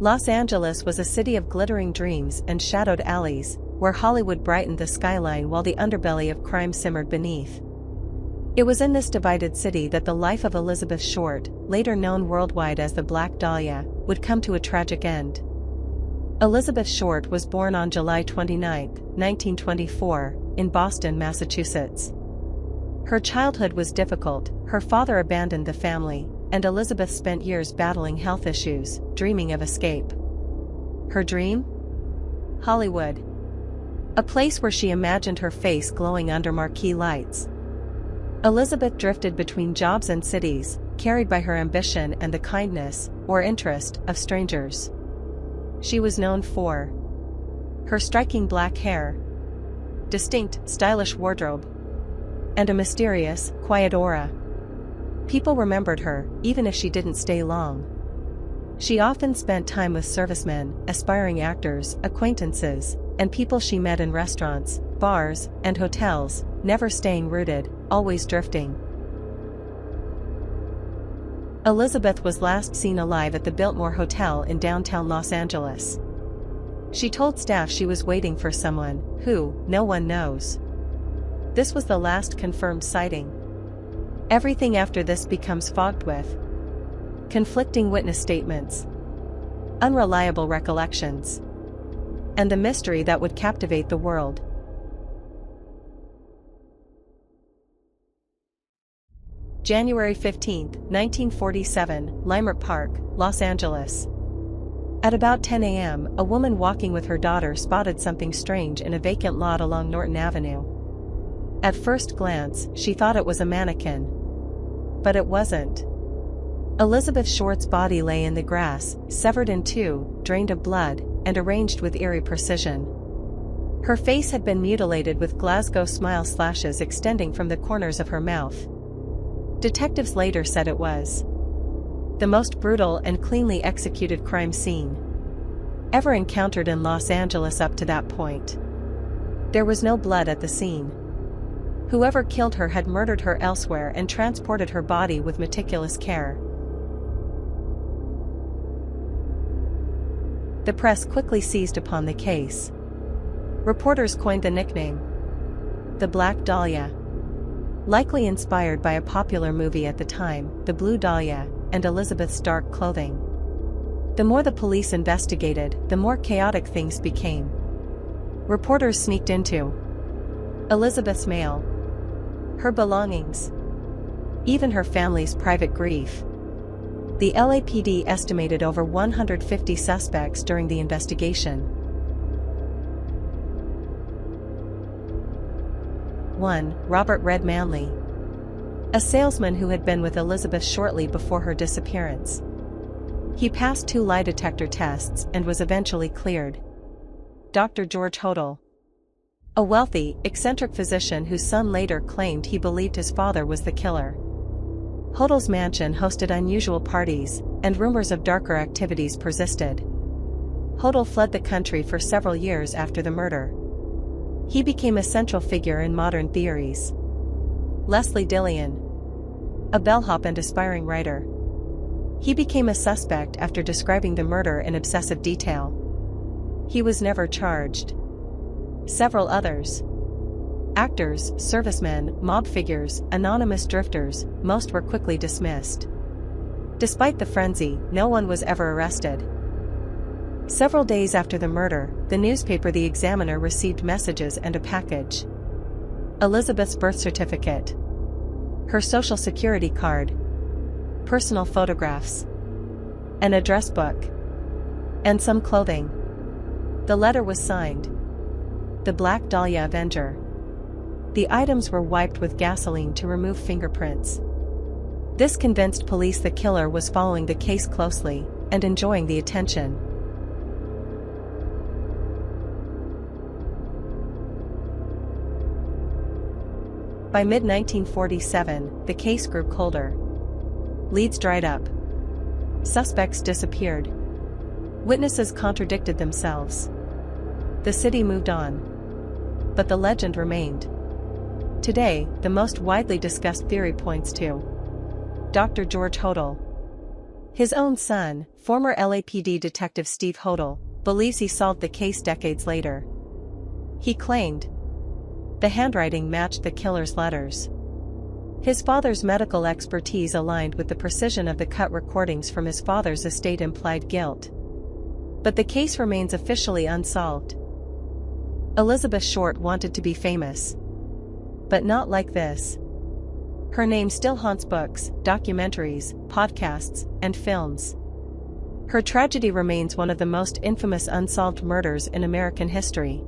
Los Angeles was a city of glittering dreams and shadowed alleys, where Hollywood brightened the skyline while the underbelly of crime simmered beneath. It was in this divided city that the life of Elizabeth Short, later known worldwide as the Black Dahlia, would come to a tragic end. Elizabeth Short was born on July 29, 1924, in Boston, Massachusetts. Her childhood was difficult. Her father abandoned the family, and Elizabeth spent years battling health issues, dreaming of escape. Her dream? Hollywood. A place where she imagined her face glowing under marquee lights. Elizabeth drifted between jobs and cities, carried by her ambition and the kindness, or interest, of strangers. She was known for her striking black hair, distinct, stylish wardrobe, and a mysterious, quiet aura. People remembered her, even if she didn't stay long. She often spent time with servicemen, aspiring actors, acquaintances, and people she met in restaurants, bars, and hotels, never staying rooted, always drifting. Elizabeth was last seen alive at the Biltmore Hotel in downtown Los Angeles. She told staff she was waiting for someone, who, no one knows. This was the last confirmed sighting. Everything after this becomes fogged with conflicting witness statements, unreliable recollections, and the mystery that would captivate the world. January 15, 1947, Leimert Park, Los Angeles. At about 10 a.m., a woman walking with her daughter spotted something strange in a vacant lot along Norton Avenue. At first glance, she thought it was a mannequin. But it wasn't. Elizabeth Short's body lay in the grass, severed in two, drained of blood, and arranged with eerie precision. Her face had been mutilated with Glasgow smile slashes extending from the corners of her mouth. Detectives later said it was the most brutal and cleanly executed crime scene ever encountered in Los Angeles up to that point. There was no blood at the scene. Whoever killed her had murdered her elsewhere and transported her body with meticulous care. The press quickly seized upon the case. Reporters coined the nickname the Black Dahlia, likely inspired by a popular movie at the time, The Blue Dahlia, and Elizabeth's dark clothing. The more the police investigated, the more chaotic things became. Reporters sneaked into Elizabeth's mail, her belongings, even her family's private grief. The LAPD estimated over 150 suspects during the investigation. 1. Robert Red Manley, a salesman who had been with Elizabeth shortly before her disappearance. He passed 2 lie detector tests and was eventually cleared. Dr. George Hodel, a wealthy, eccentric physician whose son later claimed he believed his father was the killer. Hodel's mansion hosted unusual parties, and rumors of darker activities persisted. Hodel fled the country for several years after the murder. He became a central figure in modern theories. Leslie Dillon, a bellhop and aspiring writer. He became a suspect after describing the murder in obsessive detail. He was never charged. Several others, actors, servicemen, mob figures, anonymous drifters, most were quickly dismissed. Despite the frenzy, no one was ever arrested. Several days after the murder, the newspaper The Examiner received messages and a package. Elizabeth's birth certificate, her social security card, personal photographs, an address book, and some clothing. The letter was signed The Black Dahlia Avenger. The items were wiped with gasoline to remove fingerprints. This convinced police the killer was following the case closely and enjoying the attention. By mid-1947, the case grew colder. Leads dried up. Suspects disappeared. Witnesses contradicted themselves. The city moved on. But the legend remained. Today, the most widely discussed theory points to Dr. George Hodel. His own son, former LAPD detective Steve Hodel, believes he solved the case decades later. He claimed the handwriting matched the killer's letters. His father's medical expertise aligned with the precision of the cut recordings from his father's estate implied guilt. But the case remains officially unsolved. Elizabeth Short wanted to be famous. But not like this. Her name still haunts books, documentaries, podcasts, and films. Her tragedy remains one of the most infamous unsolved murders in American history.